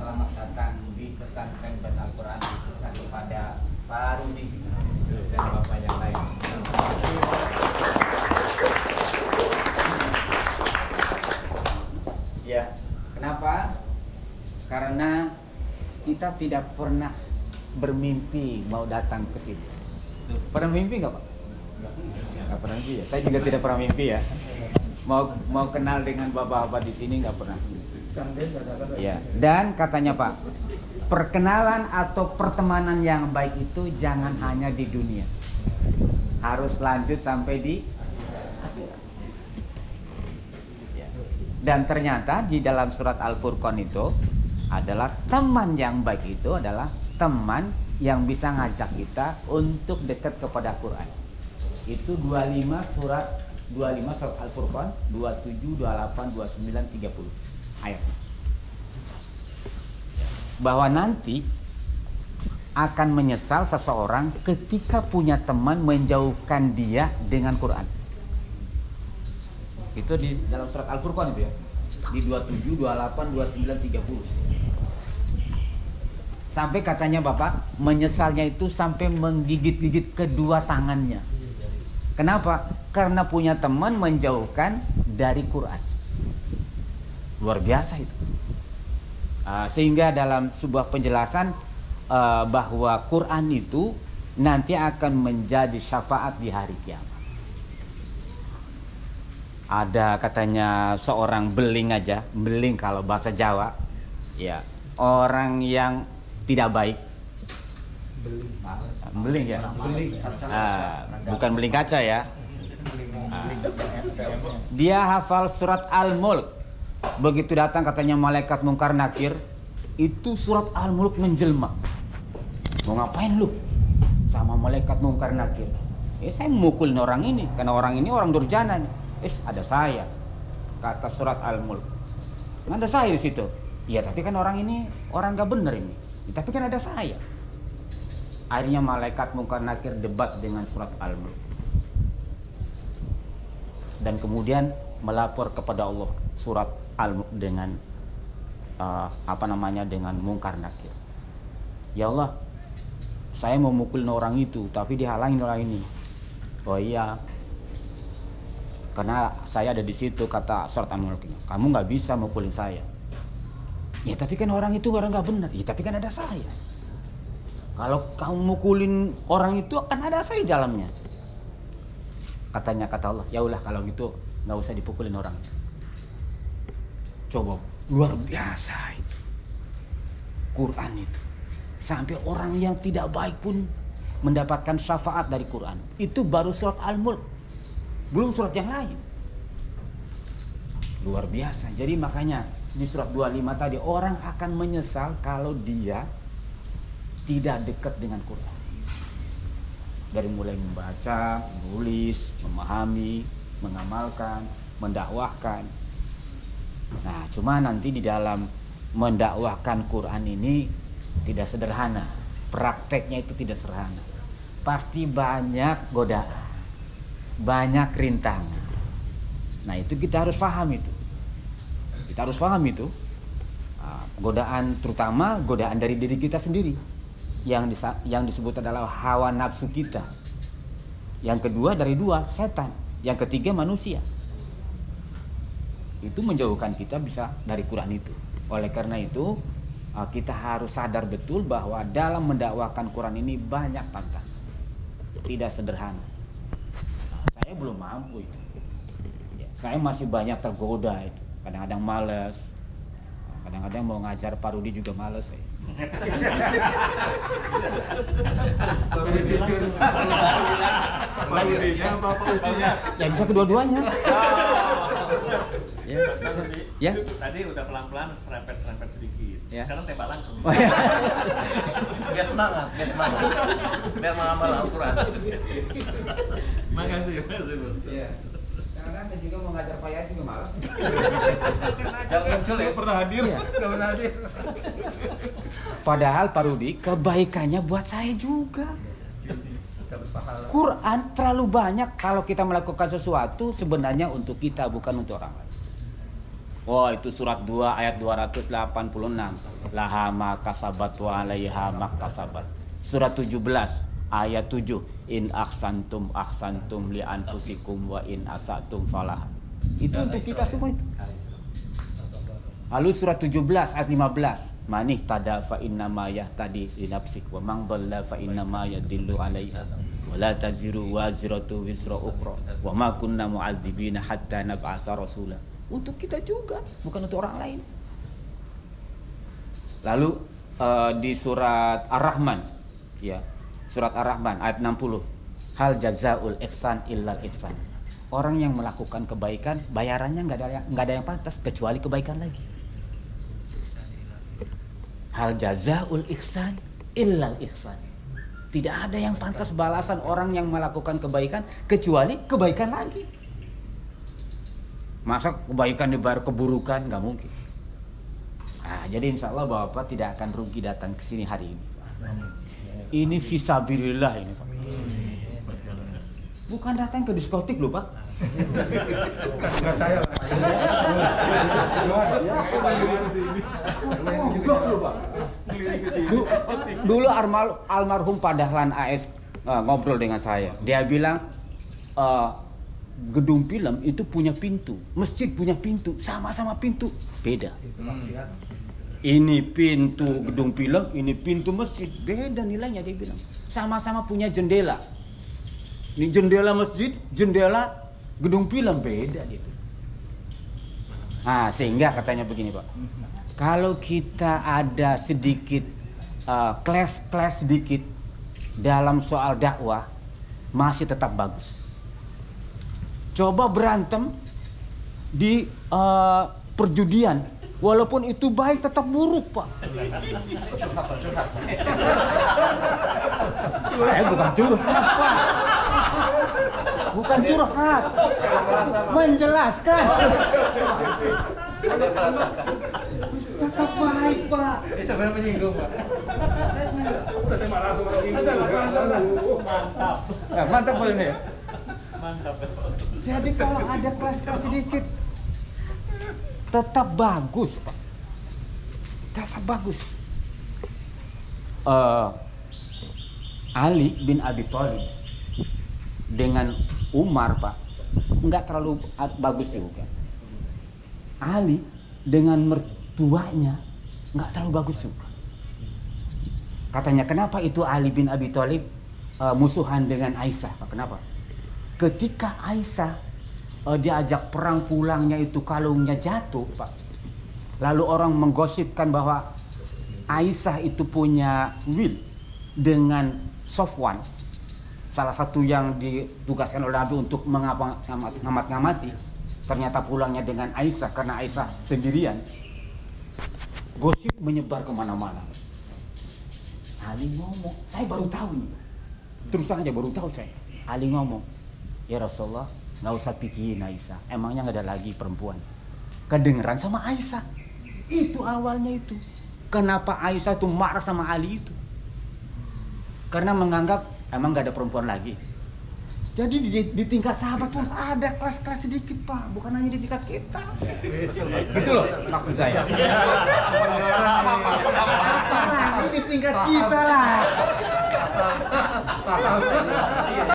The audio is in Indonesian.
selamat datang di pesantren Al-Quran khususnya kepada Pak Rudi dan Bapak yang lain. Ya, kenapa? Karena kita tidak pernah bermimpi mau datang ke sini. Pernah mimpi nggak Pak? Nggak pernah mimpi ya. Saya juga tidak pernah mimpi ya. Mau kenal dengan bapak-bapak di sini nggak pernah. Ya. Dan katanya Pak, perkenalan atau pertemanan yang baik itu jangan hanya di dunia, harus lanjut sampai di akhirat. Ya. Dan ternyata di dalam surat Al-Furqan itu adalah teman yang baik itu adalah teman yang bisa ngajak kita untuk dekat kepada Quran. Itu 25 surat Al-Furqan 27, 28, 29, 30 ayatnya. Bahwa nanti akan menyesal seseorang ketika punya teman menjauhkan dia dengan Quran. Itu di dalam surat Al-Furqan itu ya. Di 27, 28, 29, 30. Sampai katanya Bapak, menyesalnya itu sampai menggigit-gigit kedua tangannya. Kenapa? Karena punya teman menjauhkan dari Quran. Luar biasa itu. Sehingga dalam sebuah penjelasan bahwa Quran itu nanti akan menjadi syafaat di hari kiamat. Ada katanya seorang beling aja, beling kalau bahasa Jawa, ya orang yang tidak baik. Beling ya, bukan beling kaca ya. Dia hafal surat Al-Mulk. Begitu datang katanya malaikat Munkar Nakir, itu surat Al-Mulk menjelma. Mau ngapain lu sama malaikat Munkar Nakir? Saya memukulin orang ini karena orang ini orang durjana nih. Ada saya, kata surat Al-Mulk. Ada saya di situ. Iya, tapi kan orang ini orang gak bener ini. Tapi kan ada saya. Akhirnya malaikat Munkar Nakir debat dengan surat Al-Mulk. Dan kemudian melapor kepada Allah surat Al-Mulk dengan dengan Munkar Nakir. Ya Allah, saya mau mukulin orang itu tapi dihalangin orang ini. Oh iya, karena saya ada di situ, kata surat Al-Mulk. Kamu nggak bisa mukulin saya. Ya tapi kan orang itu orang nggak benar. Ya tapi kan ada saya. Kalau kamu mukulin orang itu akan ada saya di dalamnya. Kata Allah, ya ulah kalau gitu nggak usah dipukulin orang. Coba, luar biasa itu Quran itu. Sampai orang yang tidak baik pun mendapatkan syafaat dari Quran. Itu baru surat Al-Mulk, belum surat yang lain. Luar biasa. Jadi makanya di surat 25 tadi, orang akan menyesal kalau dia tidak dekat dengan Quran. Dari mulai membaca, menulis, memahami, mengamalkan, mendakwahkan. Nah, cuma nanti di dalam mendakwahkan Quran ini tidak sederhana. Prakteknya itu tidak sederhana. Pasti banyak godaan, banyak rintangan. Nah, itu kita harus paham itu. Kita harus paham itu. Godaan, terutama godaan dari diri kita sendiri. Yang disebut adalah hawa nafsu kita. Yang kedua dari dua, setan. Yang ketiga manusia. Itu menjauhkan kita bisa dari Quran itu. Oleh karena itu kita harus sadar betul bahwa dalam mendakwakan Quran ini banyak tantangan, tidak sederhana. Saya belum mampu itu. Saya masih banyak tergoda itu. Kadang-kadang malas. Kadang-kadang mau ngajar Pak Rudi juga malas ya. Pak Rudinya apa Pak Ujinya? Ya bisa kedua-duanya. Ya, bisa. Ya. Tadi udah pelan-pelan serempet sedikit. Ya. Sekarang tembak langsung. Oh, ya. Biar semangat. Biar menghafal Al-Quran. Makasih Bu. Iya. Karena saya juga mau ngajar Pak Yadi juga malas. Yang muncul ya. Pernah hadir? Iya. Gak pernah hadir. Padahal Pak Rudi, kebaikannya buat saya juga. Quran terlalu banyak kalau kita melakukan sesuatu sebenarnya untuk kita, bukan untuk orang lain. Oh, itu surat 2 ayat 286. laha ma kasabat wa 'alaiha ma kasabat. Surat 17 ayat 7, in ahsantum ahsantum li anfusikum wa in asatum falah. Itu untuk kita semua itu. Lalu surat 17 ayat 15, manik tada fa inna ma yahtadi li nafsik wa man dhalla fa inna ma yadillu 'alaiha wa la taziru waziratu wizra ukhra wa ma kunna mu'adzibina hatta nab'atsa rasula. Untuk kita juga, bukan untuk orang lain. Lalu di surat Ar-Rahman, ya, surat Ar-Rahman ayat 60, hal jazaul ihsan illal ihsan. Orang yang melakukan kebaikan, bayarannya nggak ada yang pantas kecuali kebaikan lagi. Hal jazaul ihsan illal ihsan. Tidak ada yang pantas balasan orang yang melakukan kebaikan kecuali kebaikan lagi. Masa kebaikan dibayar keburukan? Nggak mungkin. Nah, jadi insya Allah Bapak tidak akan rugi datang ke sini hari ini. Ini fisabilillah ini Pak. Bukan datang ke diskotik loh Pak. Enggak saya Pak. Dulu almarhum Pak Dahlan AS ngobrol dengan saya. Dia bilang gedung film itu punya pintu, masjid punya pintu, sama-sama pintu, beda. Ini pintu gedung film, ini pintu masjid, beda nilainya dia bilang. Sama-sama punya jendela. Ini jendela masjid, jendela gedung film, beda gitu. Nah, sehingga katanya begini Pak, kalau kita ada sedikit clash sedikit dalam soal dakwah, masih tetap bagus. Coba berantem di perjudian, walaupun itu baik tetap buruk Pak. Saya bukan curhat Pak. Bukan curhat, menjelaskan. Tetap baik Pak. Sampai menyinggung Pak. Mantap. Nah, mantap boleh nih. Mantap. Jadi kalau ada kelas-kelas sedikit, tetap bagus Pak. Tetap bagus. Ali bin Abi Thalib dengan Umar Pak, nggak terlalu bagus juga. Ali dengan mertuanya nggak terlalu bagus juga. Katanya kenapa itu Ali bin Abi Thalib musuhan dengan Aisyah Pak? Kenapa? Ketika Aisyah diajak perang, pulangnya itu kalungnya jatuh Pak. Lalu orang menggosipkan bahwa Aisyah itu punya will dengan Sofwan, salah satu yang ditugaskan oleh Nabi untuk mengamati. Ternyata pulangnya dengan Aisyah karena Aisyah sendirian. Gosip menyebar kemana-mana. Ali ngomong, saya baru tahu nih. Terus aja baru tahu saya. Ali ngomong, ya Rasulullah, nggak usah pikirin Aisyah. Emangnya nggak ada lagi perempuan? Kedengeran sama Aisyah. Itu awalnya itu. Kenapa Aisyah itu marah sama Ali itu? Karena menganggap emang nggak ada perempuan lagi. Jadi di tingkat sahabat pun ada kelas-kelas sedikit Pak, bukan hanya di tingkat kita. Gitu loh maksud saya. Apalagi di tingkat kita lah.